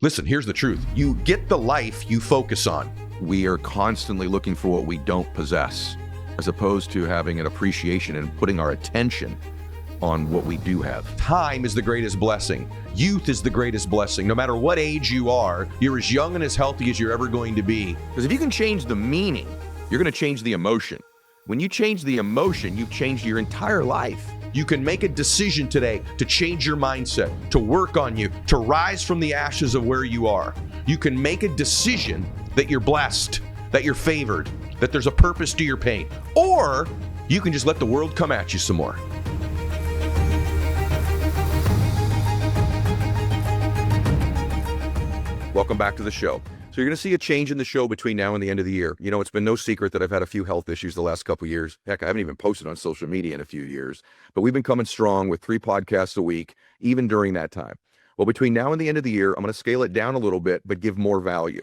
Listen, here's the truth. You get the life you focus on. We are constantly looking for what we don't possess, as opposed to having an appreciation and putting our attention on what we do have. Time is the greatest blessing. Youth is the greatest blessing. No matter what age you are, you're as young and as healthy as you're ever going to be. Because if you can change the meaning, you're going to change the emotion. When you change the emotion, you've changed your entire life. You can make a decision today to change your mindset, to work on you, to rise from the ashes of where you are. You can make a decision that you're blessed, that you're favored, that there's a purpose to your pain. Or you can just let the world come at you some more. Welcome back to the show. So you're going to see a change in the show between now and the end of the year. You know, it's been no secret that I've had a few health issues the last couple of years. Heck, I haven't even posted on social media in a few years. But we've been coming strong with 3 podcasts a week, even during that time. Well, between now and the end of the year, I'm going to scale it down a little bit, but give more value.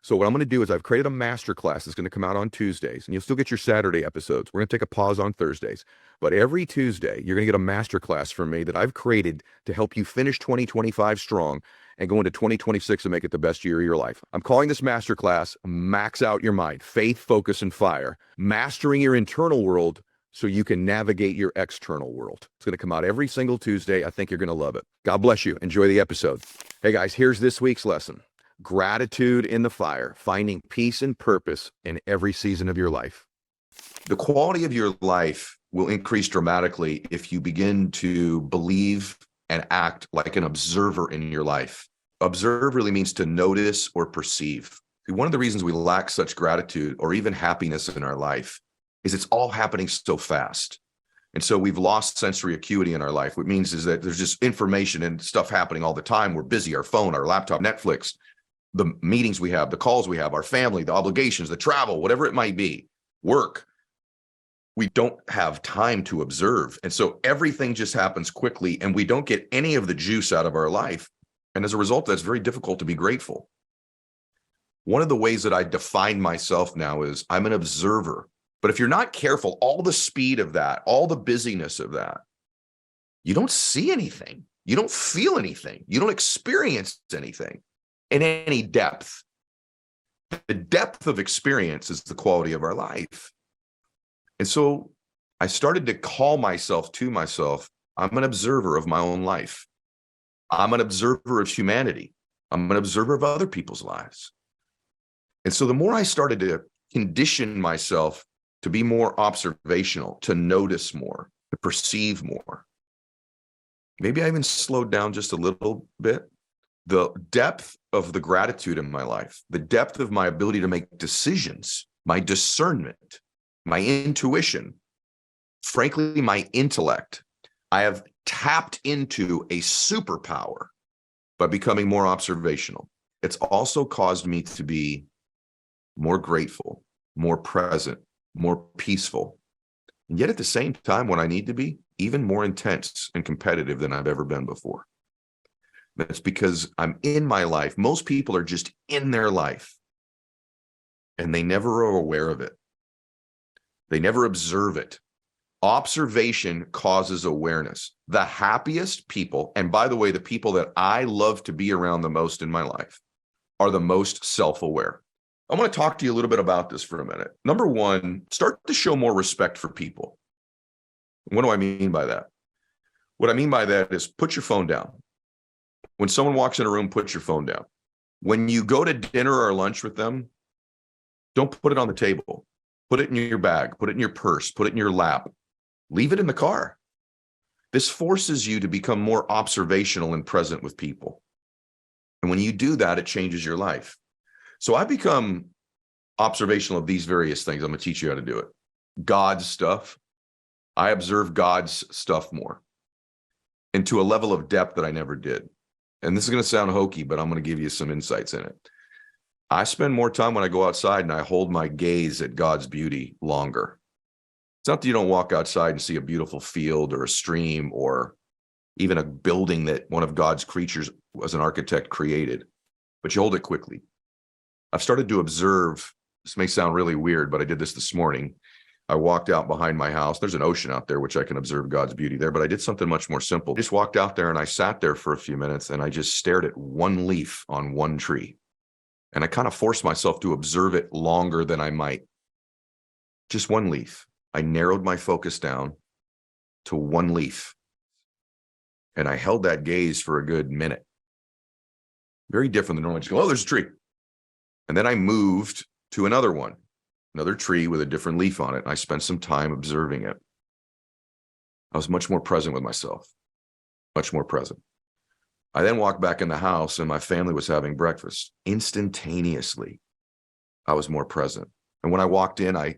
So what I'm going to do is I've created a masterclass that's going to come out on Tuesdays, and you'll still get your Saturday episodes. We're going to take a pause on Thursdays. But every Tuesday, you're going to get a masterclass from me that I've created to help you finish 2025 strong and go into 2026 and make it the best year of your life. I'm calling this masterclass Max Out Your Mind, Faith, Focus, and Fire, Mastering Your Internal World so you can navigate your external world. It's going to come out every single Tuesday. I think you're going to love it. God bless you. Enjoy the episode. Hey guys, here's this week's lesson. Gratitude in the fire, finding peace and purpose in every season of your life. The quality of your life will increase dramatically if you begin to believe and act like an observer in your life. Observe really means to notice or perceive. One of the reasons we lack such gratitude or even happiness in our life is it's all happening so fast. And so we've lost sensory acuity in our life. What it means is that there's just information and stuff happening all the time. We're busy, our phone, our laptop, Netflix, the meetings we have, the calls we have, our family, the obligations, the travel, whatever it might be, work. We don't have time to observe. And so everything just happens quickly and we don't get any of the juice out of our life. And as a result, that's very difficult to be grateful. One of the ways that I define myself now is I'm an observer. But if you're not careful, all the speed of that, all the busyness of that, you don't see anything. You don't feel anything. You don't experience anything in any depth. The depth of experience is the quality of our life. And so I started to call myself to myself, I'm an observer of my own life. I'm an observer of humanity. I'm an observer of other people's lives. And so the more I started to condition myself to be more observational, to notice more, to perceive more, maybe I even slowed down just a little bit. The depth of the gratitude in my life, the depth of my ability to make decisions, my discernment, my intuition, frankly, my intellect, I have tapped into a superpower by becoming more observational. It's also caused me to be more grateful, more present, more peaceful, and yet at the same time, when I need to be, even more intense and competitive than I've ever been before. That's because I'm in my life. Most people are just in their life, and they never are aware of it. They never observe it. Observation causes awareness. The happiest people, and by the way, the people that I love to be around the most in my life, are the most self-aware. I want to talk to you a little bit about this for a minute. Number one, start to show more respect for people. What do I mean by that? What I mean by that is put your phone down. When someone walks in a room, put your phone down. When you go to dinner or lunch with them, don't put it on the table. Put it in your bag, put it in your purse, put it in your lap. Leave it in the car. This forces you to become more observational and present with people. And when you do that, it changes your life. So I become observational of these various things. I'm going to teach you how to do it. God's stuff. I observe God's stuff more and to a level of depth that I never did. And this is going to sound hokey, but I'm going to give you some insights in it. I spend more time when I go outside and I hold my gaze at God's beauty longer. It's not that you don't walk outside and see a beautiful field or a stream or even a building that one of God's creatures as an architect created, but you hold it quickly. I've started to observe, this may sound really weird, but I did this morning. I walked out behind my house. There's an ocean out there, which I can observe God's beauty there, but I did something much more simple. I just walked out there and I sat there for a few minutes and I just stared at one leaf on one tree. And I kind of forced myself to observe it longer than I might. Just one leaf. I narrowed my focus down to one leaf. And I held that gaze for a good minute. Very different than normally just go, oh, there's a tree. And then I moved to another one, another tree with a different leaf on it. And I spent some time observing it. I was much more present with myself, much more present. I then walked back in the house and my family was having breakfast. Instantaneously, I was more present. And when I walked in, I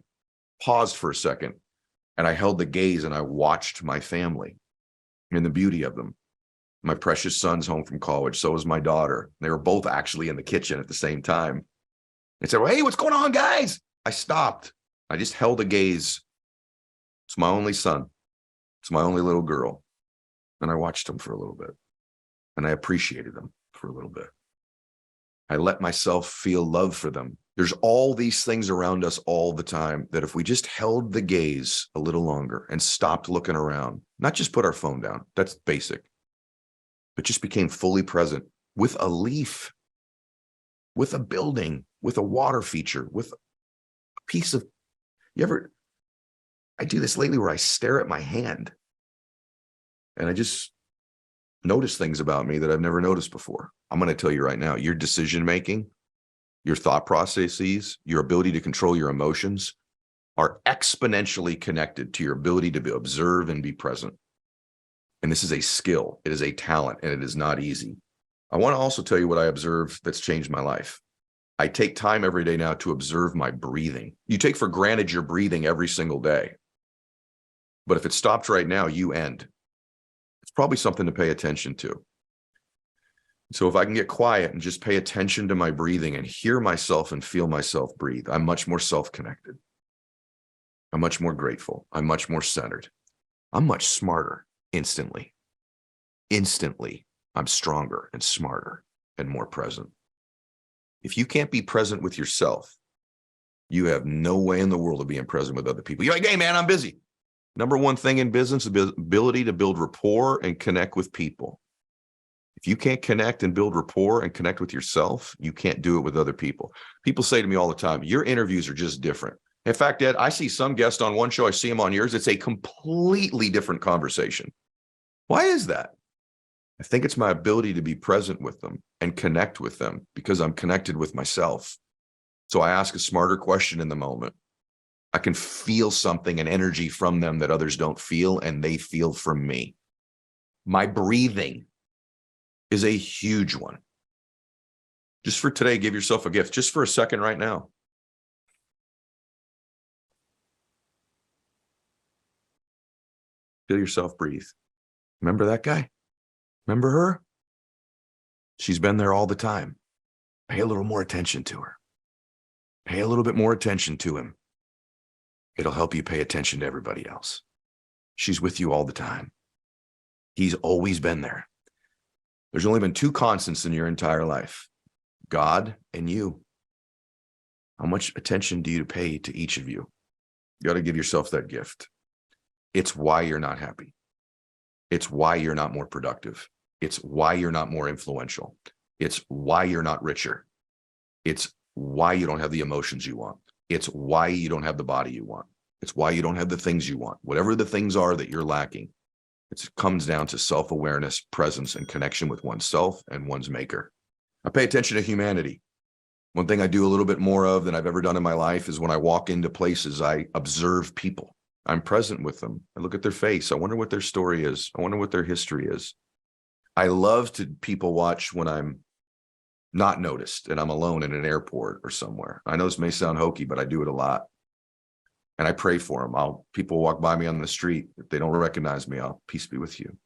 paused for a second and I held the gaze and I watched my family and the beauty of them. My precious son's home from college. So was my daughter. They were both actually in the kitchen at the same time. They said, well, hey, what's going on, guys? I stopped. I just held a gaze. It's my only son. It's my only little girl. And I watched them for a little bit. And I appreciated them for a little bit. I let myself feel love for them. There's all these things around us all the time that if we just held the gaze a little longer and stopped looking around, not just put our phone down, that's basic, but just became fully present with a leaf, with a building, with a water feature, with a piece of, I do this lately where I stare at my hand and I just notice things about me that I've never noticed before. I'm going to tell you right now, your decision-making, your thought processes, your ability to control your emotions are exponentially connected to your ability to observe and be present. And this is a skill. It is a talent, and it is not easy. I want to also tell you what I observe that's changed my life. I take time every day now to observe my breathing. You take for granted your breathing every single day. But if it stopped right now, you end. It's probably something to pay attention to. So if I can get quiet and just pay attention to my breathing and hear myself and feel myself breathe, I'm much more self-connected. I'm much more grateful. I'm much more centered. I'm much smarter instantly. Instantly, I'm stronger and smarter and more present. If you can't be present with yourself, you have no way in the world of being present with other people. You're like, hey, man, I'm busy. Number one thing in business is the ability to build rapport and connect with people. If you can't connect and build rapport and connect with yourself, you can't do it with other people. People say to me all the time, your interviews are just different. In fact, Ed, I see some guest on one show, I see him on yours. It's a completely different conversation. Why is that? I think it's my ability to be present with them and connect with them because I'm connected with myself. So I ask a smarter question in the moment. I can feel something, an energy from them that others don't feel, and they feel from me. My breathing is a huge one. Just for today, give yourself a gift, just for a second right now. Feel yourself breathe. Remember that guy? Remember her? She's been there all the time. Pay a little more attention to her. Pay a little bit more attention to him. It'll help you pay attention to everybody else. She's with you all the time. He's always been there. There's only been two constants in your entire life, God and you. How much attention do you pay to each of you? You got to give yourself that gift. It's why you're not happy. It's why you're not more productive. It's why you're not more influential. It's why you're not richer. It's why you don't have the emotions you want. It's why you don't have the body you want. It's why you don't have the things you want. Whatever the things are that you're lacking, it comes down to self-awareness, presence, and connection with oneself and one's maker. I pay attention to humanity. One thing I do a little bit more of than I've ever done in my life is when I walk into places, I observe people. I'm present with them. I look at their face. I wonder what their story is. I wonder what their history is. I love to people watch when I'm not noticed and I'm alone in an airport or somewhere. I know this may sound hokey, but I do it a lot. And I pray for them. People walk by me on the street. If they don't recognize me, peace be with you.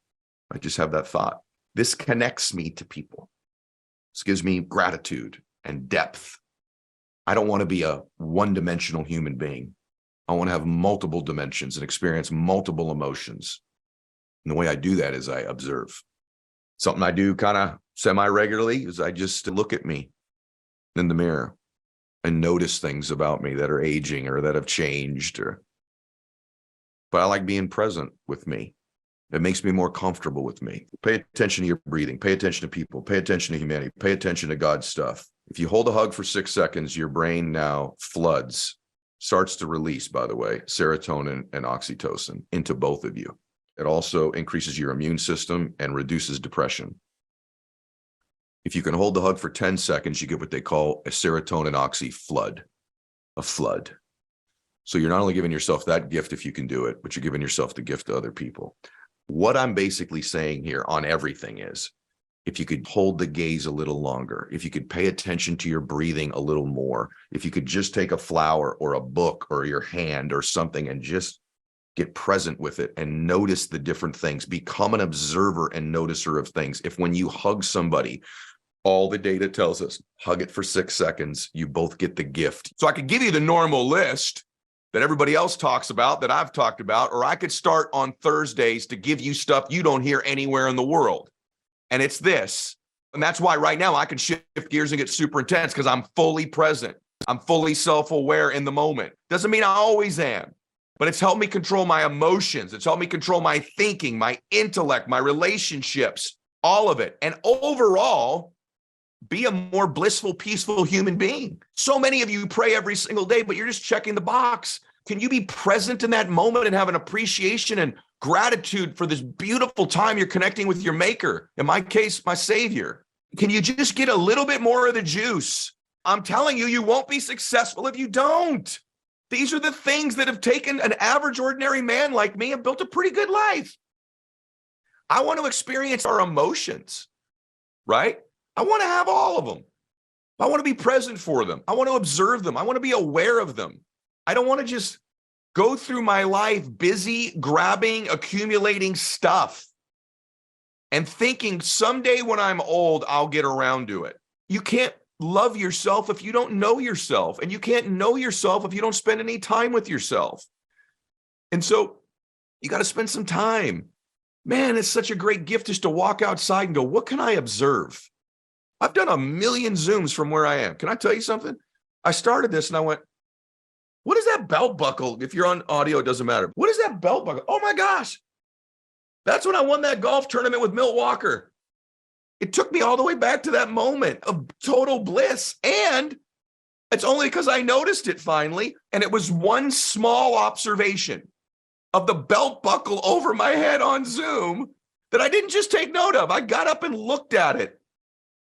I just have that thought. This connects me to people. This gives me gratitude and depth. I don't want to be a one-dimensional human being. I want to have multiple dimensions and experience multiple emotions. And the way I do that is I observe. Something I do kind of semi-regularly is I just look at me in the mirror and notice things about me that are aging or that have changed or but I like being present with me. It makes me more comfortable with me. Pay attention to your breathing. Pay attention to people. Pay attention to humanity. Pay attention to God's stuff. If you hold a hug for 6 seconds, your brain now starts to release, by the way, serotonin and oxytocin into both of you. It also increases your immune system and reduces depression. If you can hold the hug for 10 seconds, you get what they call a serotonin oxy flood, a flood. So you're not only giving yourself that gift if you can do it, but you're giving yourself the gift to other people. What I'm basically saying here on everything is, if you could hold the gaze a little longer, if you could pay attention to your breathing a little more, if you could just take a flower or a book or your hand or something and just get present with it and notice the different things, become an observer and noticer of things. If when you hug somebody, all the data tells us, hug it for 6 seconds, you both get the gift. So I could give you the normal list that everybody else talks about, that I've talked about, or I could start on Thursdays to give you stuff you don't hear anywhere in the world. And it's this. And that's why right now I can shift gears and get super intense, because I'm fully present. I'm fully self-aware in the moment. Doesn't mean I always am, but it's helped me control my emotions. It's helped me control my thinking, my intellect, my relationships, all of it. And overall, be a more blissful, peaceful human being. So many of you pray every single day, but you're just checking the box. Can you be present in that moment and have an appreciation and gratitude for this beautiful time you're connecting with your maker? In my case, my savior. Can you just get a little bit more of the juice? I'm telling you, you won't be successful if you don't. These are the things that have taken an average, ordinary man like me and built a pretty good life. I want to experience our emotions, right? I want to have all of them. I want to be present for them. I want to observe them. I want to be aware of them. I don't want to just go through my life busy grabbing, accumulating stuff and thinking someday when I'm old, I'll get around to it. You can't love yourself if you don't know yourself, and you can't know yourself if you don't spend any time with yourself. And so you got to spend some time. Man, it's such a great gift just to walk outside and go, what can I observe? I've done a million Zooms from where I am. Can I tell you something? I started this and I went, what is that belt buckle? If you're on audio, it doesn't matter. What is that belt buckle? Oh my gosh. That's when I won that golf tournament with Milt Walker. It took me all the way back to that moment of total bliss. And it's only because I noticed it finally. And it was one small observation of the belt buckle over my head on Zoom that I didn't just take note of. I got up and looked at it.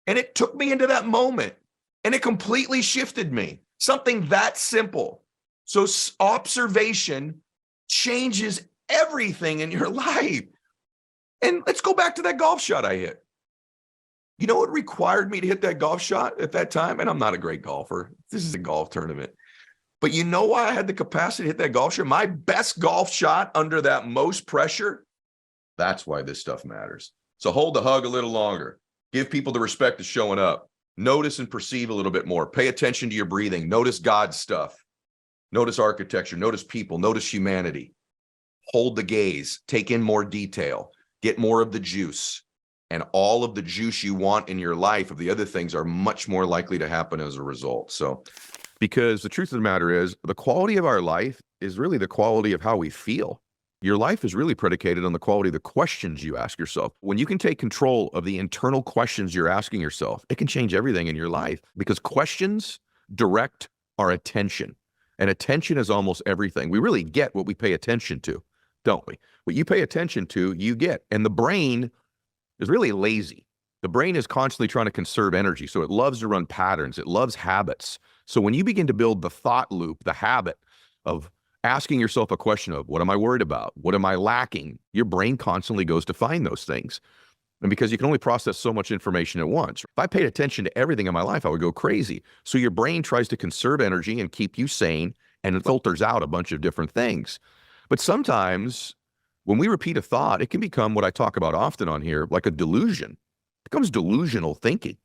And it took me into that moment, and it completely shifted me. Something that simple. So observation changes everything in your life. And let's go back to that golf shot I hit. You know what required me to hit that golf shot at that time? And I'm not a great golfer. This is a golf tournament. But you know why I had the capacity to hit that golf shot? My best golf shot under that most pressure. That's why this stuff matters. So hold the hug a little longer. Give people the respect of showing up. Notice and perceive a little bit more. Pay attention to your breathing. Notice God's stuff. Notice architecture. Notice people. Notice humanity. Hold the gaze. Take in more detail. Get more of the juice. And all of the juice you want in your life of the other things are much more likely to happen as a result. So, because the truth of the matter is, the quality of our life is really the quality of how we feel. Your life is really predicated on the quality of the questions you ask yourself. When you can take control of the internal questions you're asking yourself, it can change everything in your life, because questions direct our attention, and attention is almost everything. We really get what we pay attention to, don't we? What you pay attention to, you get. And the brain is really lazy. The brain is constantly trying to conserve energy. So it loves to run patterns. It loves habits. So when you begin to build the thought loop, the habit of asking yourself a question of, what am I worried about? What am I lacking? Your brain constantly goes to find those things. And because you can only process so much information at once. If I paid attention to everything in my life, I would go crazy. So your brain tries to conserve energy and keep you sane, and it filters out a bunch of different things. But sometimes when we repeat a thought, it can become what I talk about often on here, like a delusion. It becomes delusional thinking.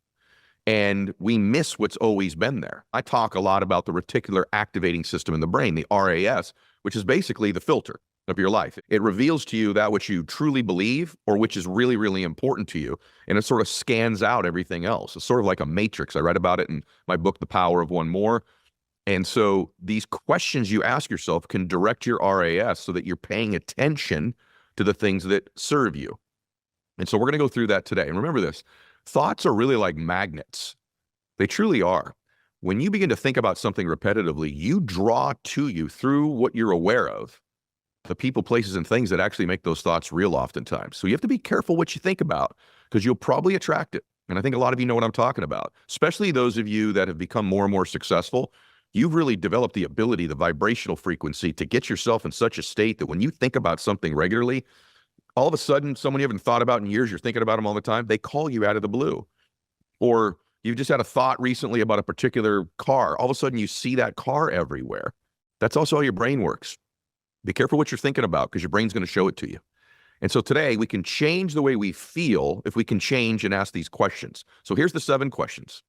And we miss what's always been there. I talk a lot about the reticular activating system in the brain, the RAS, which is basically the filter of your life. It reveals to you that which you truly believe or which is really, really important to you. And it sort of scans out everything else. It's sort of like a matrix. I read about it in my book, The Power of One More. And so these questions you ask yourself can direct your RAS so that you're paying attention to the things that serve you. And so we're going to go through that today. And remember this, thoughts are really like magnets. They truly are. When you begin to think about something repetitively, you draw to you through what you're aware of, the people, places, and things that actually make those thoughts real oftentimes. So you have to be careful what you think about because you'll probably attract it. And I think a lot of you know what I'm talking about, especially those of you that have become more and more successful. You've really developed the ability, the vibrational frequency to get yourself in such a state that when you think about something regularly, all of a sudden, someone you haven't thought about in years, you're thinking about them all the time, they call you out of the blue. Or you've just had a thought recently about a particular car. All of a sudden, you see that car everywhere. That's also how your brain works. Be careful what you're thinking about because your brain's going to show it to you. And so today, we can change the way we feel if we can change and ask these questions. So here's the 7 questions.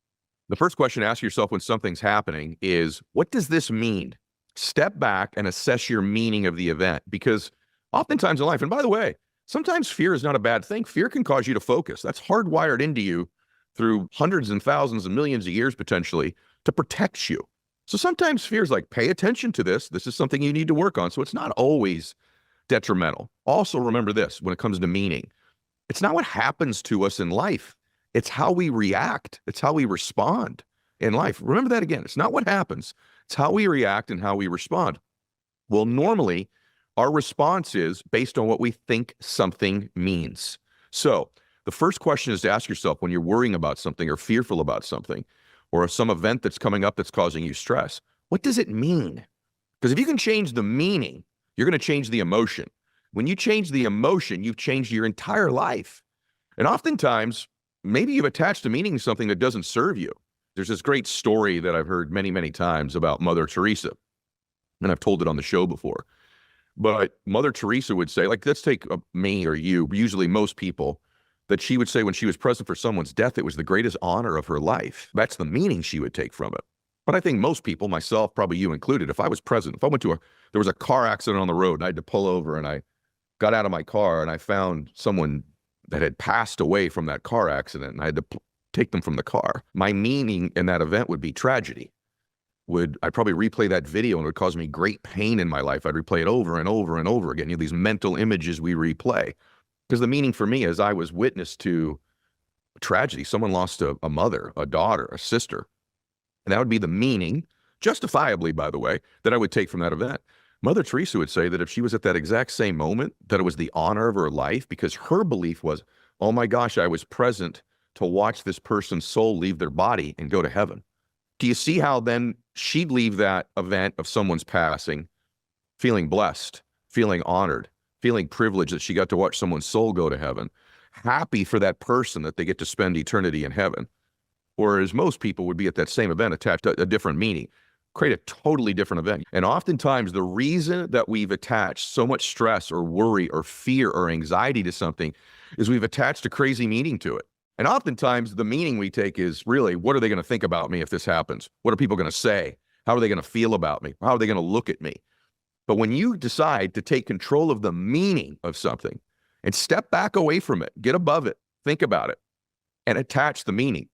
The first question to ask yourself when something's happening is, what does this mean? Step back and assess your meaning of the event, because oftentimes in life, and by the way, sometimes fear is not a bad thing. Fear can cause you to focus. That's hardwired into you through hundreds and thousands and millions of years potentially to protect you. So sometimes fear is like, pay attention to this. This is something you need to work on. So it's not always detrimental. Also remember this, when it comes to meaning, it's not what happens to us in life. It's how we react. It's how we respond in life. Remember that again. It's not what happens. It's how we react and how we respond. Well, normally our response is based on what we think something means. So the first question is to ask yourself when you're worrying about something or fearful about something or some event that's coming up that's causing you stress, what does it mean? Because if you can change the meaning, you're going to change the emotion. When you change the emotion, you've changed your entire life. And oftentimes, maybe you've attached a meaning to something that doesn't serve you. There's this great story that I've heard many, many times about Mother Teresa. And I've told it on the show before. But Mother Teresa would say, like, let's take me or you, usually most people, that she would say when she was present for someone's death, it was the greatest honor of her life. That's the meaning she would take from it. But I think most people, myself, probably you included, if I was present, if I went to there was a car accident on the road and I had to pull over and I got out of my car and I found someone that had passed away from that car accident and I had to take them from the car. My meaning in that event would be tragedy. I'd probably replay that video and it would cause me great pain in my life. I'd replay it over and over and over again. You know, these mental images we replay. Because the meaning for me is I was witness to tragedy. Someone lost a mother, a daughter, a sister. And that would be the meaning, justifiably, by the way, that I would take from that event. Mother Teresa would say that if she was at that exact same moment, that it was the honor of her life because her belief was, oh my gosh, I was present to watch this person's soul leave their body and go to heaven. Do you see how then she'd leave that event of someone's passing feeling blessed, feeling honored, feeling privileged that she got to watch someone's soul go to heaven, happy for that person that they get to spend eternity in heaven? Whereas most people would be at that same event attached to a different meaning, create a totally different event. And oftentimes the reason that we've attached so much stress or worry or fear or anxiety to something is we've attached a crazy meaning to it. And oftentimes the meaning we take is really, what are they going to think about me if this happens? What are people going to say? How are they going to feel about me? How are they going to look at me? But when you decide to take control of the meaning of something and step back away from it, get above it, think about it, and attach the meaning.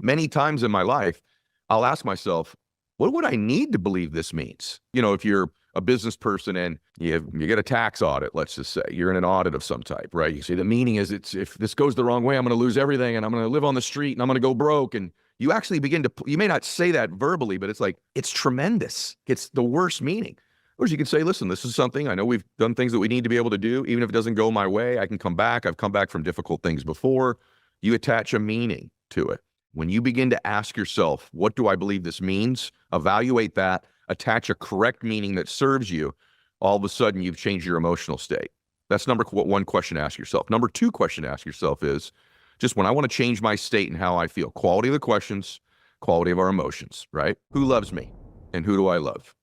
Many times in my life, I'll ask myself, what would I need to believe this means? You know, if you're a business person and you get a tax audit, let's just say, you're in an audit of some type, right? You say the meaning is if this goes the wrong way, I'm going to lose everything and I'm going to live on the street and I'm going to go broke. And you actually begin to, you may not say that verbally, but it's like, it's tremendous. It's the worst meaning. Or you can say, listen, this is something, I know we've done things that we need to be able to do. Even if it doesn't go my way, I can come back. I've come back from difficult things before. You attach a meaning to it. When you begin to ask yourself, what do I believe this means? Evaluate that, attach a correct meaning that serves you. All of a sudden, you've changed your emotional state. That's number one question to ask yourself. Number 2 question to ask yourself is, just when I want to change my state and how I feel, quality of the questions, quality of our emotions, right? Who loves me and who do I love?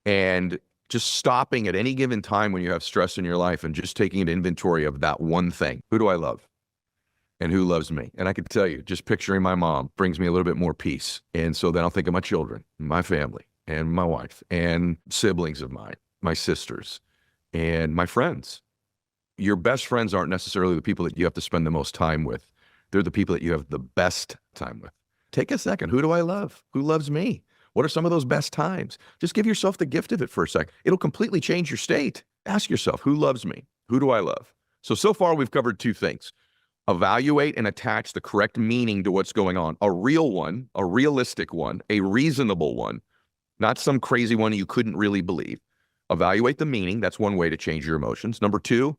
And just stopping at any given time when you have stress in your life and just taking an inventory of that one thing. Who do I love? And who loves me? And I can tell you, just picturing my mom brings me a little bit more peace. And so then I'll think of my children, my family, and my wife, and siblings of mine, my sisters, and my friends. Your best friends aren't necessarily the people that you have to spend the most time with. They're the people that you have the best time with. Take a second. Who do I love? Who loves me? What are some of those best times? Just give yourself the gift of it for a sec. It'll completely change your state. Ask yourself, who loves me? Who do I love? So far we've covered two things. Evaluate and attach the correct meaning to what's going on. A real one, a realistic one, a reasonable one, not some crazy one you couldn't really believe. Evaluate the meaning. That's one way to change your emotions. Number two,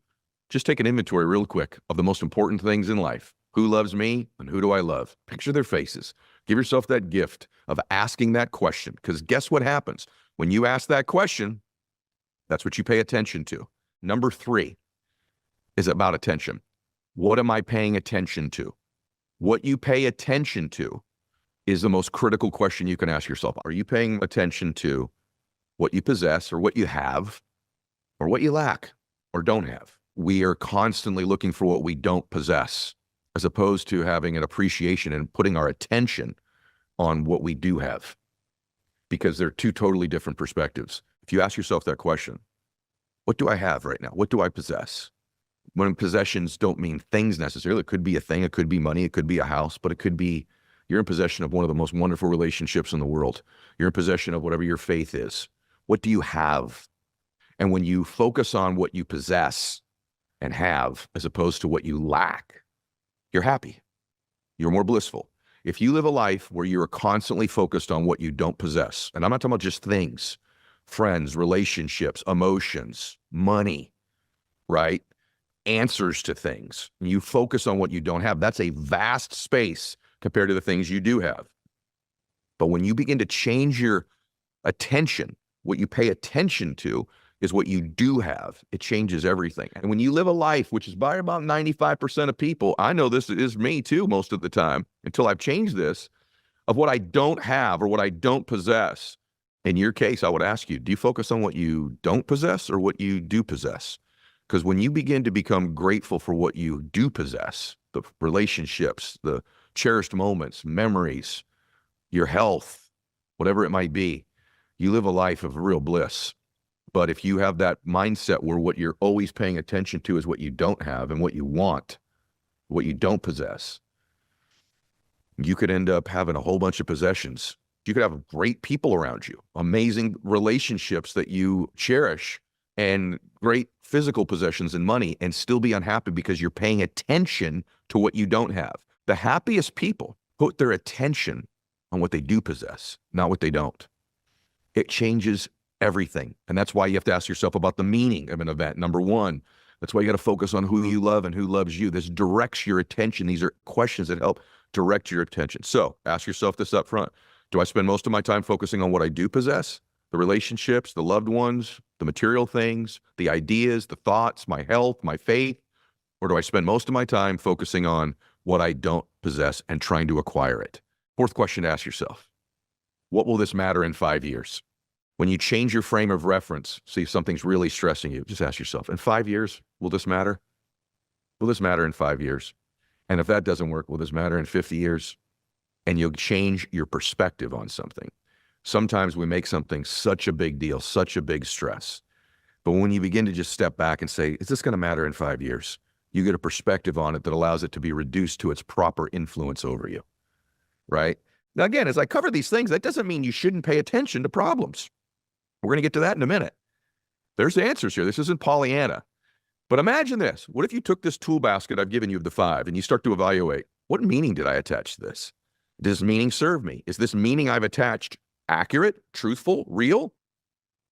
just take an inventory real quick of the most important things in life. Who loves me and who do I love? Picture their faces. Give yourself that gift of asking that question, because guess what happens? When you ask that question, that's what you pay attention to. Number three is about attention. What am I paying attention to? What you pay attention to is the most critical question you can ask yourself. Are you paying attention to what you possess or what you have or what you lack or don't have? We are constantly looking for what we don't possess, as opposed to having an appreciation and putting our attention on what we do have, because they're two totally different perspectives. If you ask yourself that question, what do I have right now? What do I possess? When possessions don't mean things necessarily, it could be a thing, it could be money, it could be a house, but it could be you're in possession of one of the most wonderful relationships in the world. You're in possession of whatever your faith is. What do you have? And when you focus on what you possess and have, as opposed to what you lack, you're happy. You're more blissful. If you live a life where you're constantly focused on what you don't possess, and I'm not talking about just things, friends, relationships, emotions, money, right? Answers to things. You focus on what you don't have. That's a vast space compared to the things you do have. But when you begin to change your attention, what you pay attention to is what you do have. It changes everything. And when you live a life, which is by about 95% of people, I know this is me too most of the time, until I've changed this, of what I don't have or what I don't possess. In your case, I would ask you, do you focus on what you don't possess or what you do possess? Because when you begin to become grateful for what you do possess, the relationships, the cherished moments, memories, your health, whatever it might be, you live a life of real bliss. But if you have that mindset where what you're always paying attention to is what you don't have and what you want, what you don't possess, you could end up having a whole bunch of possessions. You could have great people around you, amazing relationships that you cherish, and great physical possessions and money, and still be unhappy because you're paying attention to what you don't have. The happiest people put their attention on what they do possess, not what they don't. It changes everything. And that's why you have to ask yourself about the meaning of an event. Number one, that's why you got to focus on who you love and who loves you. This directs your attention. These are questions that help direct your attention. So ask yourself this up front. Do I spend most of my time focusing on what I do possess? The relationships, the loved ones, the material things, the ideas, the thoughts, my health, my faith? Or do I spend most of my time focusing on what I don't possess and trying to acquire it? Fourth question to ask yourself, what will this matter in 5 years? When you change your frame of reference, see if something's really stressing you, just ask yourself, in 5 years, will this matter? Will this matter in 5 years? And if that doesn't work, will this matter in 50 years? And you'll change your perspective on something. Sometimes we make something such a big deal, such a big stress. But when you begin to just step back and say, is this going to matter in 5 years? You get a perspective on it that allows it to be reduced to its proper influence over you, right? Now, again, as I cover these things, that doesn't mean you shouldn't pay attention to problems. We're going to get to that in a minute. There's answers here. This isn't Pollyanna. But imagine this. What if you took this tool basket I've given you of the 5 and you start to evaluate, what meaning did I attach to this? Does this meaning serve me? Is this meaning I've attached accurate, truthful, real?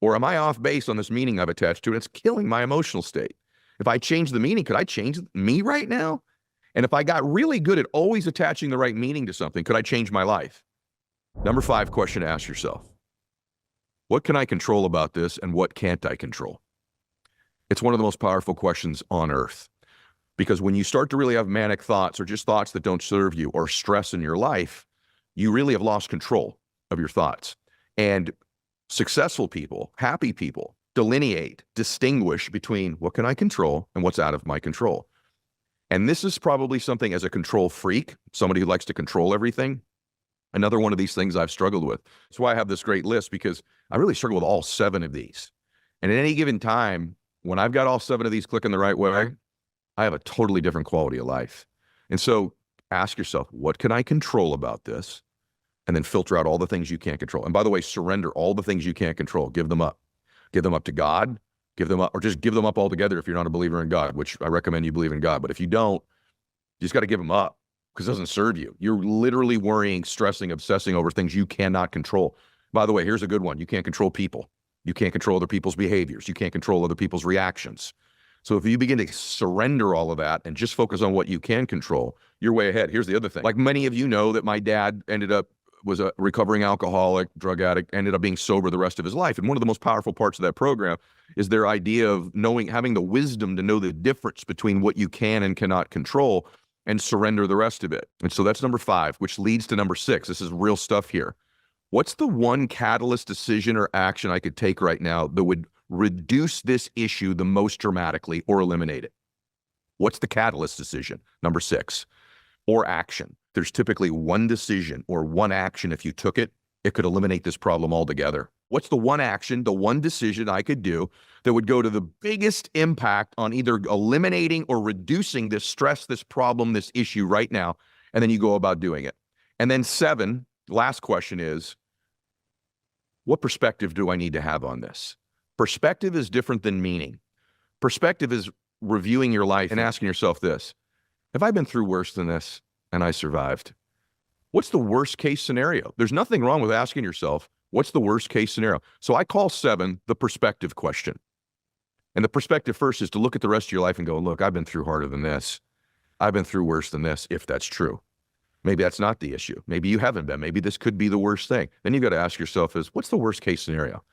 Or am I off base on this meaning I've attached to it? It's killing my emotional state. If I change the meaning, could I change me right now? And if I got really good at always attaching the right meaning to something, could I change my life? Number 5 question to ask yourself. What can I control about this and what can't I control? It's one of the most powerful questions on earth, because when you start to really have manic thoughts or just thoughts that don't serve you or stress in your life, you really have lost control of your thoughts. And successful people, happy people, delineate, distinguish between what can I control and what's out of my control. And this is probably something, as a control freak, somebody who likes to control everything, another one of these things I've struggled with. That's why I have this great list, because I really struggle with all 7 of these. And at any given time, when I've got all 7 of these clicking the right way, I have a totally different quality of life. And so ask yourself, what can I control about this? and then filter out all the things you can't control. And by the way, surrender all the things you can't control. Give them up. Give them up to God. Give them up, or just give them up altogether if you're not a believer in God, which I recommend you believe in God. But if you don't, you just got to give them up because it doesn't serve you. You're literally worrying, stressing, obsessing over things you cannot control. By the way, here's a good one. You can't control people. You can't control other people's behaviors. You can't control other people's reactions. So if you begin to surrender all of that and just focus on what you can control, you're way ahead. Here's the other thing. Like many of you know that my dad was a recovering alcoholic, drug addict, ended up being sober the rest of his life. And one of the most powerful parts of that program is their idea of having the wisdom to know the difference between what you can and cannot control and surrender the rest of it. And so that's number 5, which leads to number 6. This is real stuff here. What's the one catalyst, decision, or action I could take right now that would reduce this issue the most dramatically or eliminate it? What's the catalyst decision? Number 6, or action. There's typically one decision or one action. If you took it, it could eliminate this problem altogether. What's the one action, the one decision I could do that would go to the biggest impact on either eliminating or reducing this stress, this problem, this issue right now? And then you go about doing it. And then 7, last question is, what perspective do I need to have on this? Perspective is different than meaning. Perspective is reviewing your life and asking yourself this: have I been through worse than this and I survived? What's the worst case scenario? There's nothing wrong with asking yourself, what's the worst case scenario? So I call 7 the perspective question. And the perspective first is to look at the rest of your life and go, look, I've been through harder than this. I've been through worse than this, if that's true. Maybe that's not the issue. Maybe you haven't been. Maybe this could be the worst thing. Then you've got to ask yourself what's the worst case scenario?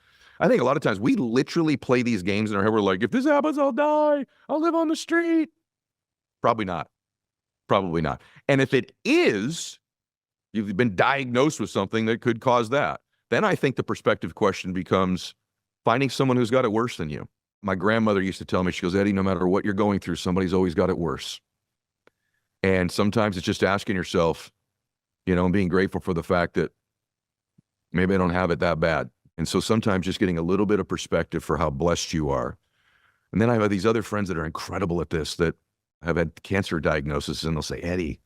I think a lot of times we literally play these games in our head. We're like, if this happens, I'll die. I'll live on the street. Probably not. Probably not. And if it is, you've been diagnosed with something that could cause that, then I think the perspective question becomes finding someone who's got it worse than you. My grandmother used to tell me, she goes, Eddie, no matter what you're going through, somebody's always got it worse. And sometimes it's just asking yourself, and being grateful for the fact that maybe I don't have it that bad. And so sometimes just getting a little bit of perspective for how blessed you are. And then I have these other friends that are incredible at this, that have had cancer diagnosis, and they'll say, Eddie,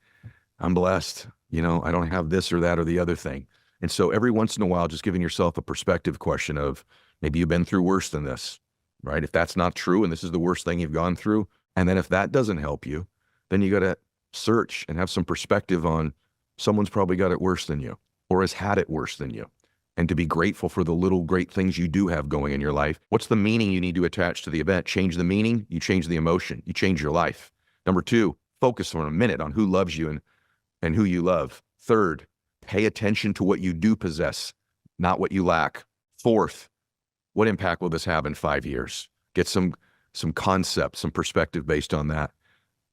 I'm blessed. I don't have this or that or the other thing. And so every once in a while, just giving yourself a perspective question of maybe you've been through worse than this, right? If that's not true and this is the worst thing you've gone through, and then if that doesn't help you, then you got to search and have some perspective on someone's probably got it worse than you or has had it worse than you, and to be grateful for the little great things you do have going in your life. What's the meaning you need to attach to the event? Change the meaning, you change the emotion, you change your life. Number 2, focus for a minute on who loves you and who you love. 3rd, pay attention to what you do possess, not what you lack. 4th, what impact will this have in 5 years? Get some concept, some perspective based on that,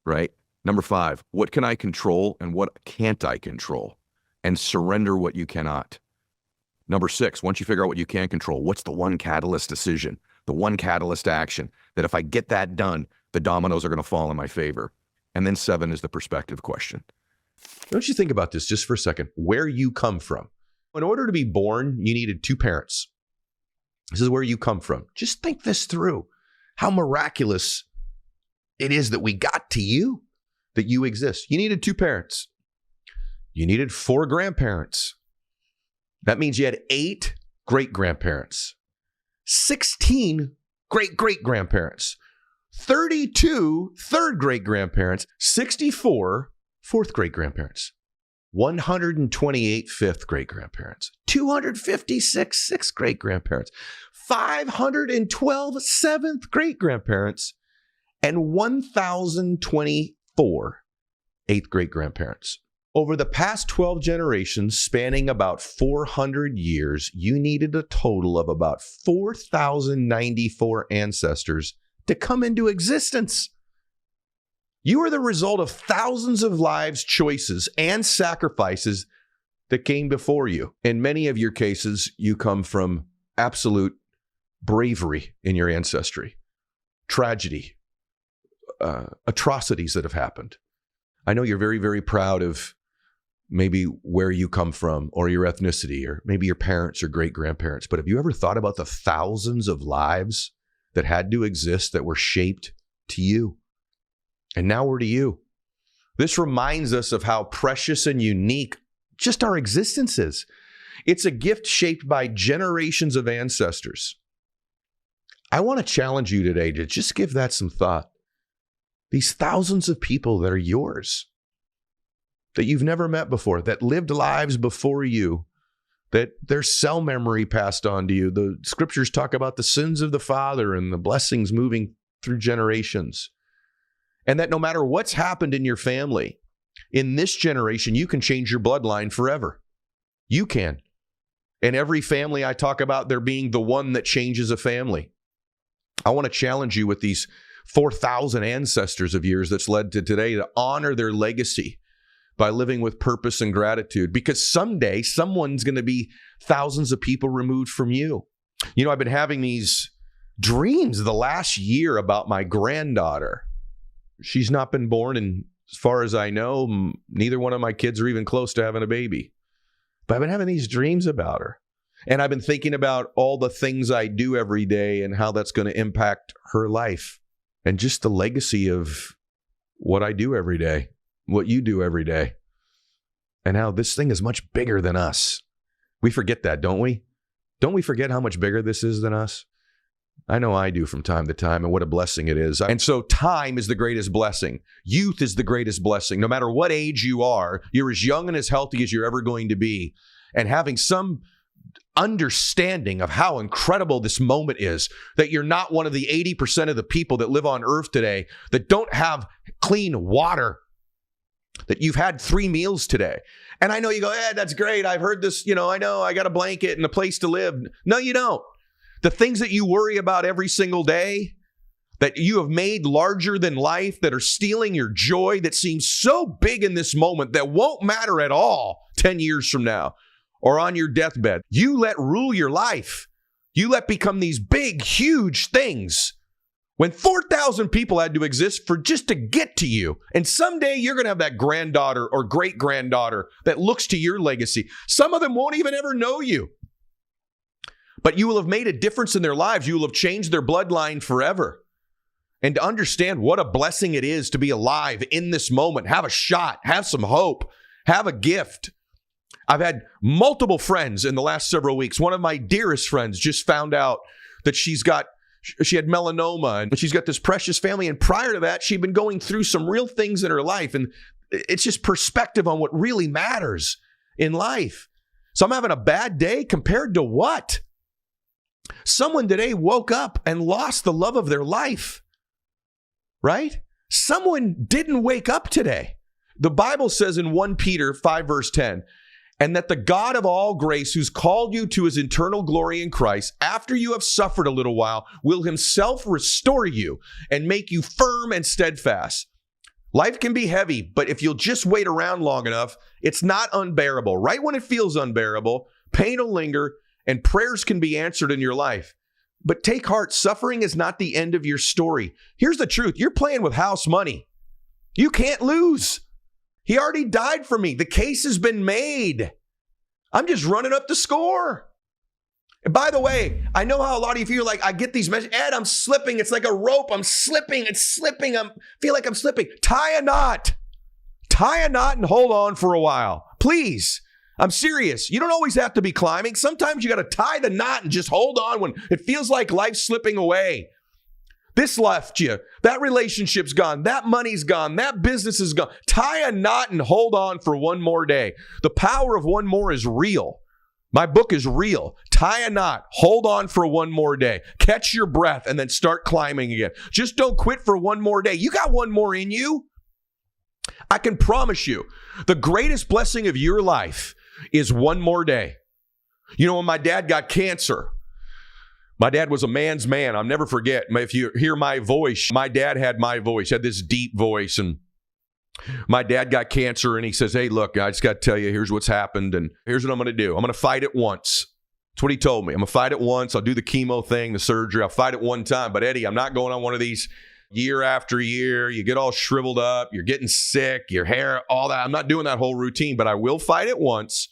right? Number 5, what can I control and what can't I control? And surrender what you cannot. Number 6, once you figure out what you can control, what's the one catalyst decision, the one catalyst action that if I get that done, the dominoes are going to fall in my favor? And then 7 is the perspective question. Don't you think about this just for a second, where you come from. In order to be born, you needed 2 parents. This is where you come from. Just think this through. How miraculous it is that we got to you, that you exist. You needed 2 parents. You needed 4 grandparents. That means you had 8 great-grandparents, 16 great-great-grandparents, 32 third great-grandparents, 64 fourth great-grandparents, 128 fifth great-grandparents, 256 sixth great-grandparents, 512 seventh great-grandparents, and 1,024 eighth great-grandparents. Over the past 12 generations, spanning about 400 years, you needed a total of about 4,094 ancestors to come into existence. You are the result of thousands of lives, choices, and sacrifices that came before you. In many of your cases, you come from absolute bravery in your ancestry, tragedy, atrocities that have happened. I know you're very, very proud of maybe where you come from or your ethnicity, or maybe your parents or great-grandparents. But have you ever thought about the thousands of lives that had to exist that were shaped to you? And now we're to you. This reminds us of how precious and unique just our existences. It's a gift shaped by generations of ancestors. I want to challenge you today to just give that some thought. These thousands of people that are yours, that you've never met before, that lived lives before you, that their cell memory passed on to you. The scriptures talk about the sins of the father and the blessings moving through generations. And that no matter what's happened in your family, in this generation, you can change your bloodline forever. You can. And every family I talk about, there being the one that changes a family. I want to challenge you with these 4,000 ancestors of yours that's led to today to honor their legacy by living with purpose and gratitude, because someday someone's going to be thousands of people removed from you. You know, I've been having these dreams the last year about my granddaughter. She's not been born, and as far as I know, neither one of my kids are even close to having a baby. But I've been having these dreams about her. And I've been thinking about all the things I do every day and how that's going to impact her life. And just the legacy of what I do every day, what you do every day, and how this thing is much bigger than us. We forget that, don't we? Don't we forget how much bigger this is than us? I know I do from time to time, and what a blessing it is. And so time is the greatest blessing. Youth is the greatest blessing. No matter what age you are, you're as young and as healthy as you're ever going to be. And having some understanding of how incredible this moment is, that you're not one of the 80% of the people that live on earth today that don't have clean water, that you've had 3 meals today. And I know you go, that's great. I've heard this, I know I got a blanket and a place to live. No, you don't. The things that you worry about every single day, that you have made larger than life, that are stealing your joy, that seems so big in this moment that won't matter at all 10 years from now, or on your deathbed. You let rule your life. You let become these big, huge things. When 4,000 people had to exist for just to get to you. And someday you're going to have that granddaughter or great-granddaughter that looks to your legacy. Some of them won't even ever know you. But you will have made a difference in their lives. You will have changed their bloodline forever. And to understand what a blessing it is to be alive in this moment, have a shot, have some hope, have a gift. I've had multiple friends in the last several weeks. One of my dearest friends just found out that she had melanoma, and she's got this precious family. And prior to that, she'd been going through some real things in her life. And it's just perspective on what really matters in life. So I'm having a bad day compared to what? Someone today woke up and lost the love of their life, right? Someone didn't wake up today. The Bible says in 1 Peter 5 verse 10, and that the God of all grace, who's called you to his eternal glory in Christ, after you have suffered a little while, will himself restore you and make you firm and steadfast. Life can be heavy, but if you'll just wait around long enough, it's not unbearable. Right when it feels unbearable, pain will linger and prayers can be answered in your life. But take heart, suffering is not the end of your story. Here's the truth. You're playing with house money. You can't lose. He already died for me. The case has been made. I'm just running up the score. And by the way, I know how a lot of you are like, I get these messages, Ed, I'm slipping. It's like a rope. I'm slipping. It's slipping. I feel like I'm slipping. Tie a knot. Tie a knot and hold on for a while. Please. I'm serious. You don't always have to be climbing. Sometimes you got to tie the knot and just hold on when it feels like life's slipping away. This left you. That relationship's gone. That money's gone. That business is gone. Tie a knot and hold on for one more day. The power of one more is real. My book is real. Tie a knot. Hold on for one more day. Catch your breath and then start climbing again. Just don't quit for one more day. You got one more in you. I can promise you, the greatest blessing of your life is one more day. You know, when my dad got cancer, my dad was a man's man. I'll never forget. If you hear my voice, my dad had my voice, had this deep voice. And my dad got cancer and he says, hey, look, I just got to tell you, here's what's happened. And here's what I'm going to do. I'm going to fight it once. That's what he told me. I'm going to fight it once. I'll do the chemo thing, the surgery. I'll fight it one time. But Eddie, I'm not going on one of these year after year. You get all shriveled up. You're getting sick, your hair, all that. I'm not doing that whole routine, but I will fight it once.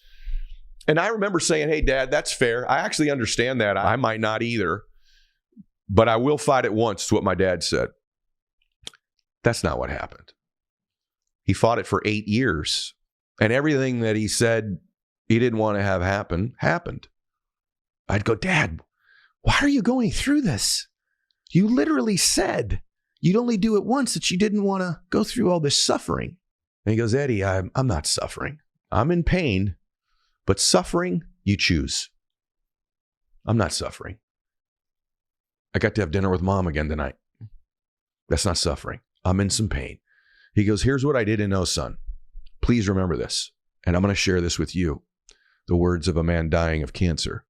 And I remember saying, hey, Dad, that's fair. I actually understand that. I might not either, but I will fight it once, is what my dad said. That's not what happened. He fought it for 8 years. And everything that he said he didn't want to have happen, happened. I'd go, Dad, why are you going through this? You literally said you'd only do it once, that you didn't want to go through all this suffering. And he goes, Eddie, I'm not suffering. I'm in pain, but suffering, you choose. I'm not suffering. I got to have dinner with Mom again tonight. That's not suffering. I'm in some pain. He goes, here's what I didn't know, son. Please remember this. And I'm going to share this with you. The words of a man dying of cancer.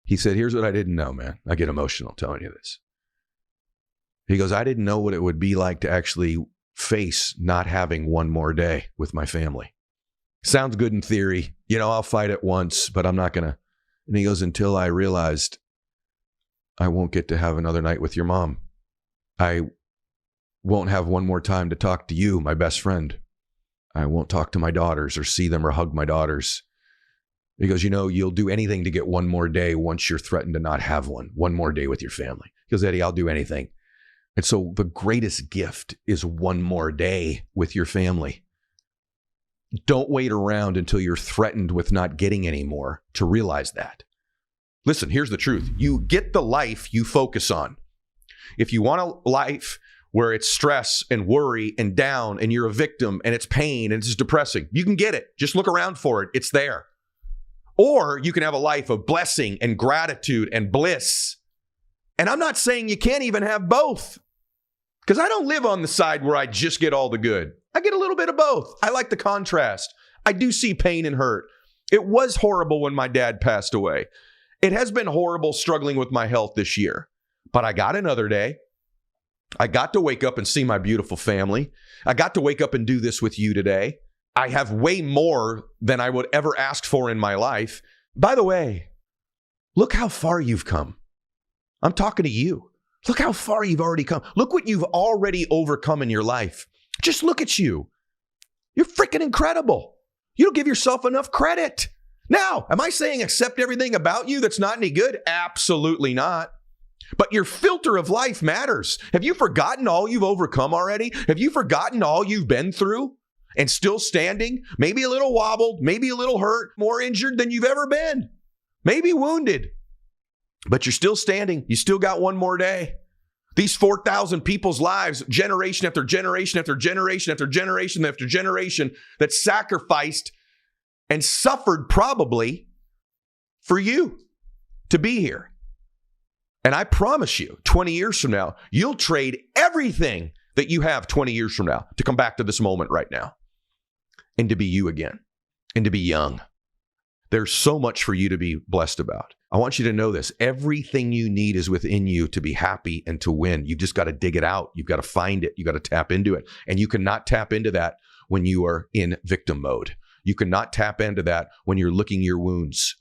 He said, here's what I didn't know, man. I get emotional telling you this. He goes, I didn't know what it would be like to actually face not having one more day with my family. Sounds good in theory. You know, I'll fight it once, but I'm not going to. And he goes, until I realized I won't get to have another night with your mom. I won't have one more time to talk to you, my best friend. I won't talk to my daughters or see them or hug my daughters. He goes, you know, you'll do anything to get one more day once you're threatened to not have one more day with your family. He goes, Eddie, I'll do anything. And so the greatest gift is one more day with your family. Don't wait around until you're threatened with not getting any more to realize that. Listen, here's the truth. You get the life you focus on. If you want a life where it's stress and worry and down and you're a victim and it's pain and it's depressing, you can get it. Just look around for it. It's there. Or you can have a life of blessing and gratitude and bliss. And I'm not saying you can't even have both, because I don't live on the side where I just get all the good. I get a little bit of both. I like the contrast. I do see pain and hurt. It was horrible when my dad passed away. It has been horrible struggling with my health this year, but I got another day. I got to wake up and see my beautiful family. I got to wake up and do this with you today. I have way more than I would ever ask for in my life. By the way, look how far you've come. I'm talking to you. Look how far you've already come. Look what you've already overcome in your life. Just look at you. You're freaking incredible. You don't give yourself enough credit. Now, am I saying accept everything about you that's not any good? Absolutely not. But your filter of life matters. Have you forgotten all you've overcome already? Have you forgotten all you've been through and still standing? Maybe a little wobbled, maybe a little hurt, more injured than you've ever been, maybe wounded, but you're still standing. You still got one more day. These 4,000 people's lives, generation after generation after generation after generation after generation, that sacrificed and suffered probably for you to be here. And I promise you, 20 years from now, you'll trade everything that you have 20 years from now to come back to this moment right now and to be you again and to be young. There's so much for you to be blessed about. I want you to know this. Everything you need is within you to be happy and to win. You've just got to dig it out. You've got to find it. You've got to tap into it. And you cannot tap into that when you are in victim mode. You cannot tap into that when you're licking your wounds.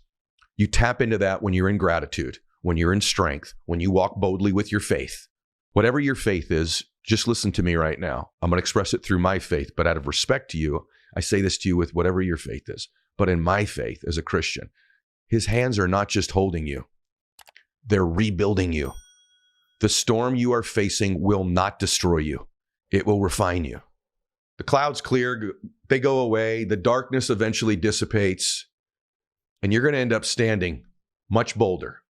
You tap into that when you're in gratitude, when you're in strength, when you walk boldly with your faith. Whatever your faith is, just listen to me right now. I'm going to express it through my faith, but out of respect to you, I say this to you with whatever your faith is. But in my faith as a Christian, his hands are not just holding you. They're rebuilding you. The storm you are facing will not destroy you. It will refine you. The clouds clear, they go away, the darkness eventually dissipates, and you're going to end up standing much bolder,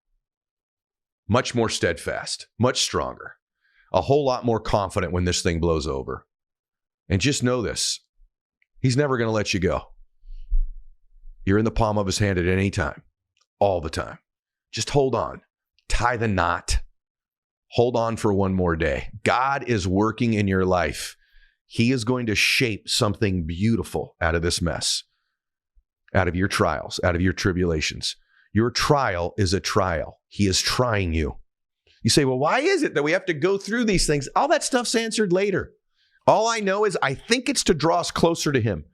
much more steadfast, much stronger, a whole lot more confident when this thing blows over. And just know this, he's never going to let you go. You're in the palm of his hand at any time, all the time. Just hold on, tie the knot, hold on for one more day. God is working in your life. He is going to shape something beautiful out of this mess, out of your trials, out of your tribulations. Your trial is a trial. He is trying you. You say, well, why is it that we have to go through these things? All that stuff's answered later. All I know is I think it's to draw us closer to him.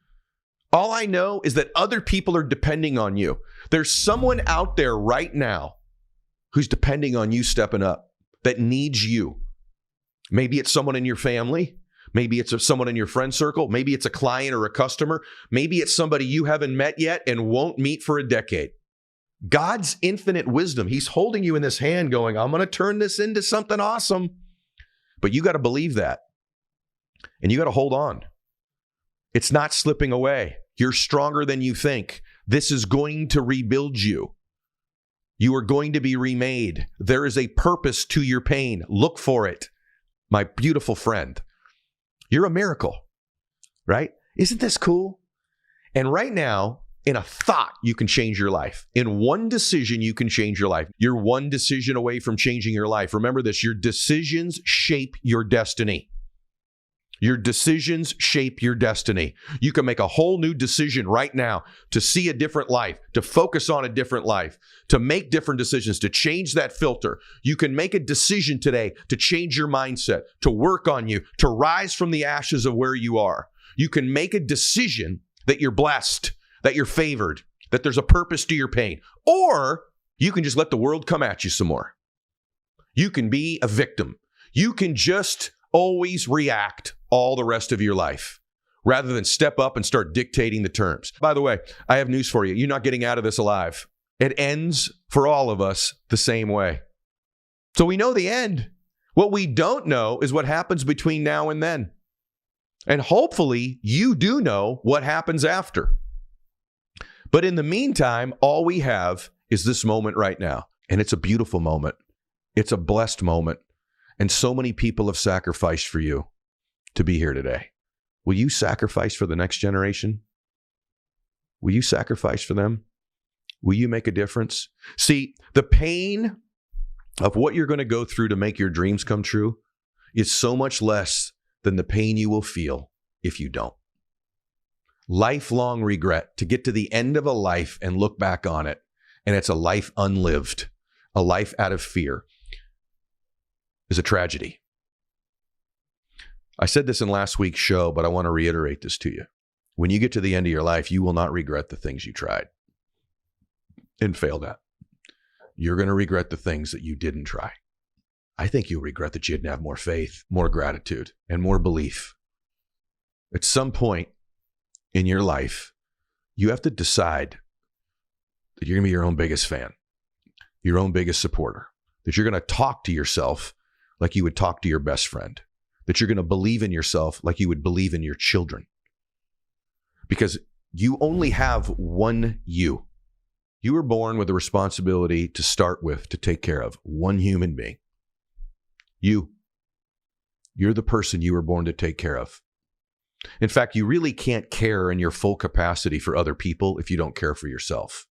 All I know is that other people are depending on you. There's someone out there right now who's depending on you stepping up, that needs you. Maybe it's someone in your family. Maybe it's someone in your friend circle. Maybe it's a client or a customer. Maybe it's somebody you haven't met yet and won't meet for a decade. God's infinite wisdom, he's holding you in this hand going, I'm going to turn this into something awesome. But you got to believe that. And you got to hold on. It's not slipping away. You're stronger than you think. This is going to rebuild you. You are going to be remade. There is a purpose to your pain. Look for it, my beautiful friend. You're a miracle, right? Isn't this cool? And right now, in a thought, you can change your life. In one decision, you can change your life. You're one decision away from changing your life. Remember this, your decisions shape your destiny. Your decisions shape your destiny. You can make a whole new decision right now to see a different life, to focus on a different life, to make different decisions, to change that filter. You can make a decision today to change your mindset, to work on you, to rise from the ashes of where you are. You can make a decision that you're blessed, that you're favored, that there's a purpose to your pain. Or you can just let the world come at you some more. You can be a victim. You can just always react all the rest of your life rather than step up and start dictating the terms. By the way, I have news for you. You're not getting out of this alive. It ends for all of us the same way. So we know the end. What we don't know is what happens between now and then. And hopefully you do know what happens after. But in the meantime, all we have is this moment right now. And it's a beautiful moment. It's a blessed moment. And so many people have sacrificed for you to be here today. Will you sacrifice for the next generation? Will you sacrifice for them? Will you make a difference? See, the pain of what you're going to go through to make your dreams come true is so much less than the pain you will feel if you don't. Lifelong regret, to get to the end of a life and look back on it, and it's a life unlived, a life out of fear, is a tragedy. I said this in last week's show, but I want to reiterate this to you. When you get to the end of your life, you will not regret the things you tried and failed at. You're going to regret the things that you didn't try. I think you'll regret that you didn't have more faith, more gratitude, and more belief. At some point in your life, you have to decide that you're going to be your own biggest fan, your own biggest supporter, that you're going to talk to yourself like you would talk to your best friend, that you're going to believe in yourself like you would believe in your children. Because you only have one you. You were born with a responsibility to start with, to take care of one human being. You're the person you were born to take care of. In fact, you really can't care in your full capacity for other people if you don't care for yourself.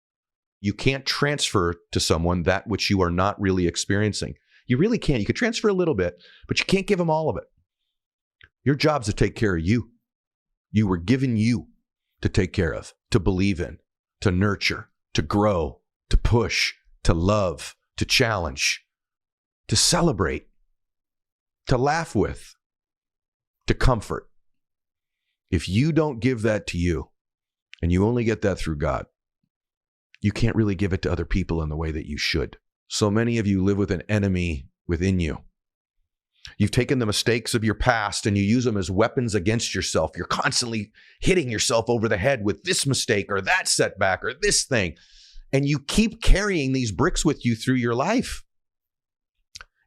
You can't transfer to someone that which you are not really experiencing. You really can't. You could transfer a little bit, but you can't give them all of it. Your job's to take care of you. You were given you to take care of, to believe in, to nurture, to grow, to push, to love, to challenge, to celebrate, to laugh with, to comfort. If you don't give that to you, and you only get that through God, you can't really give it to other people in the way that you should. So many of you live with an enemy within you. You've taken the mistakes of your past and you use them as weapons against yourself. You're constantly hitting yourself over the head with this mistake or that setback or this thing. And you keep carrying these bricks with you through your life.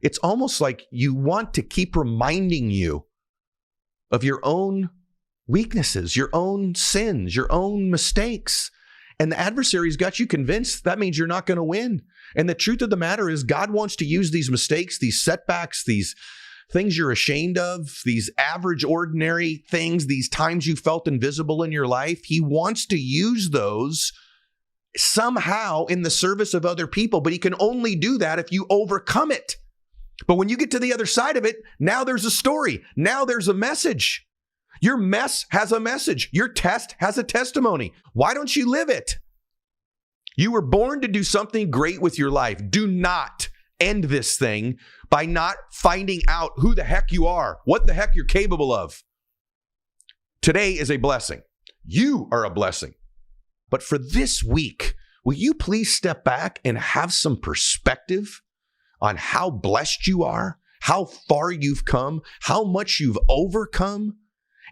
It's almost like you want to keep reminding you of your own weaknesses, your own sins, your own mistakes. And the adversary's got you convinced that means you're not going to win. And the truth of the matter is God wants to use these mistakes, these setbacks, these things you're ashamed of, these average, ordinary things, these times you felt invisible in your life. He wants to use those somehow in the service of other people, but he can only do that if you overcome it. But when you get to the other side of it, now there's a story. Now there's a message. Your mess has a message. Your test has a testimony. Why don't you live it? You were born to do something great with your life. Do not end this thing by not finding out who the heck you are, what the heck you're capable of. Today is a blessing. You are a blessing. But for this week, will you please step back and have some perspective on how blessed you are, how far you've come, how much you've overcome?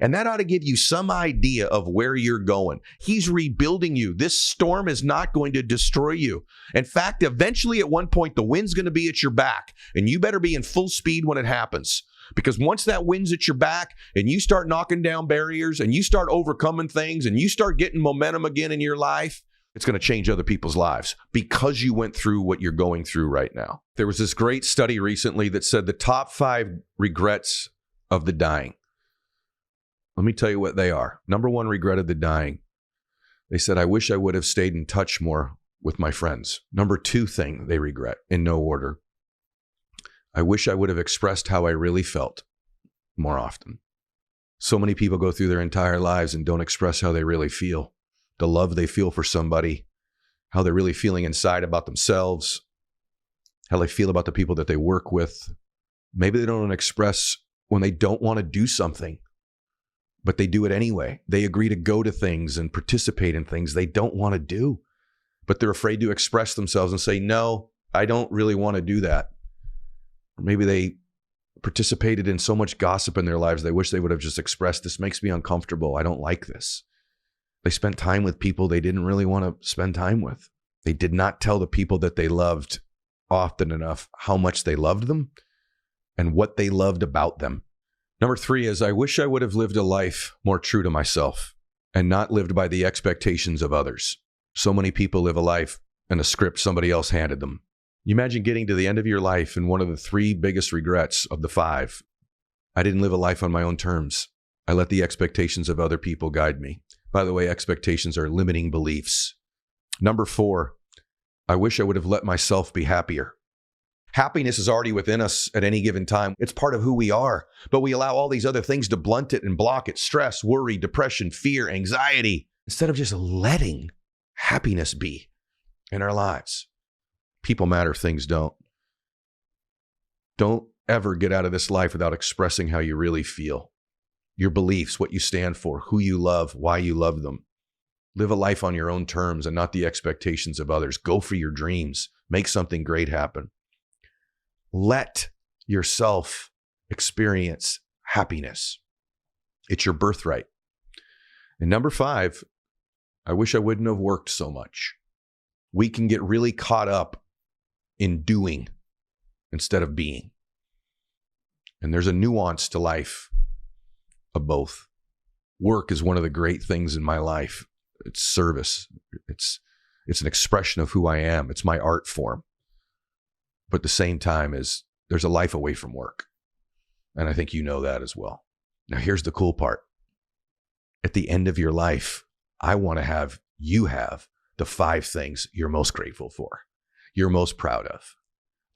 And that ought to give you some idea of where you're going. He's rebuilding you. This storm is not going to destroy you. In fact, eventually at one point, the wind's going to be at your back, and you better be in full speed when it happens. Because once that wind's at your back and you start knocking down barriers and you start overcoming things and you start getting momentum again in your life, it's going to change other people's lives because you went through what you're going through right now. There was this great study recently that said the top 5 regrets of the dying. Let me tell you what they are. Number 1 regret of the dying. They said, I wish I would have stayed in touch more with my friends. Number 2 thing they regret, in no order. I wish I would have expressed how I really felt more often. So many people go through their entire lives and don't express how they really feel, the love they feel for somebody, how they're really feeling inside about themselves, how they feel about the people that they work with. Maybe they don't express when they don't want to do something, but they do it anyway. They agree to go to things and participate in things they don't want to do, but they're afraid to express themselves and say, no, I don't really want to do that. Or maybe they participated in so much gossip in their lives, they wish they would have just expressed, this makes me uncomfortable. I don't like this. They spent time with people they didn't really want to spend time with. They did not tell the people that they loved often enough how much they loved them and what they loved about them. Number 3 is, I wish I would have lived a life more true to myself and not lived by the expectations of others. So many people live a life in a script somebody else handed them. You imagine getting to the end of your life and one of the 3 biggest regrets of the 5. I didn't live a life on my own terms. I let the expectations of other people guide me. By the way, expectations are limiting beliefs. Number 4, I wish I would have let myself be happier. Happiness is already within us at any given time. It's part of who we are, but we allow all these other things to blunt it and block it. Stress, worry, depression, fear, anxiety, instead of just letting happiness be in our lives. People matter, things don't. Don't ever get out of this life without expressing how you really feel. Your beliefs, what you stand for, who you love, why you love them. Live a life on your own terms and not the expectations of others. Go for your dreams. Make something great happen. Let yourself experience happiness. It's your birthright. And number 5, I wish I wouldn't have worked so much. We can get really caught up in doing instead of being. And there's a nuance to life of both. Work is one of the great things in my life. It's service. It's an expression of who I am. It's my art form. But at the same time, there's a life away from work. And I think you know that as well. Now, here's the cool part. At the end of your life, I want to have you have the 5 things you're most grateful for, you're most proud of.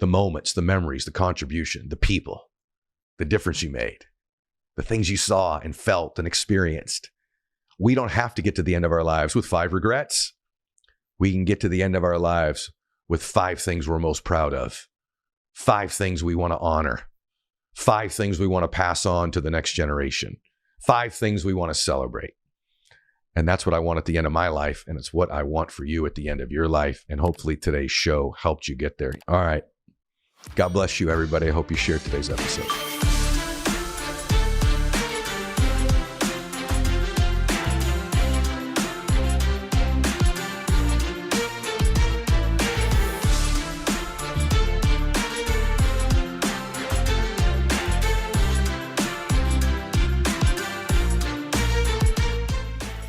The moments, the memories, the contribution, the people, the difference you made, the things you saw and felt and experienced. We don't have to get to the end of our lives with 5 regrets. We can get to the end of our lives with 5 things we're most proud of, 5 things we want to honor, 5 things we want to pass on to the next generation, 5 things we want to celebrate. And that's what I want at the end of my life. And it's what I want for you at the end of your life. And hopefully today's show helped you get there. All right. God bless you, everybody. I hope you shared today's episode.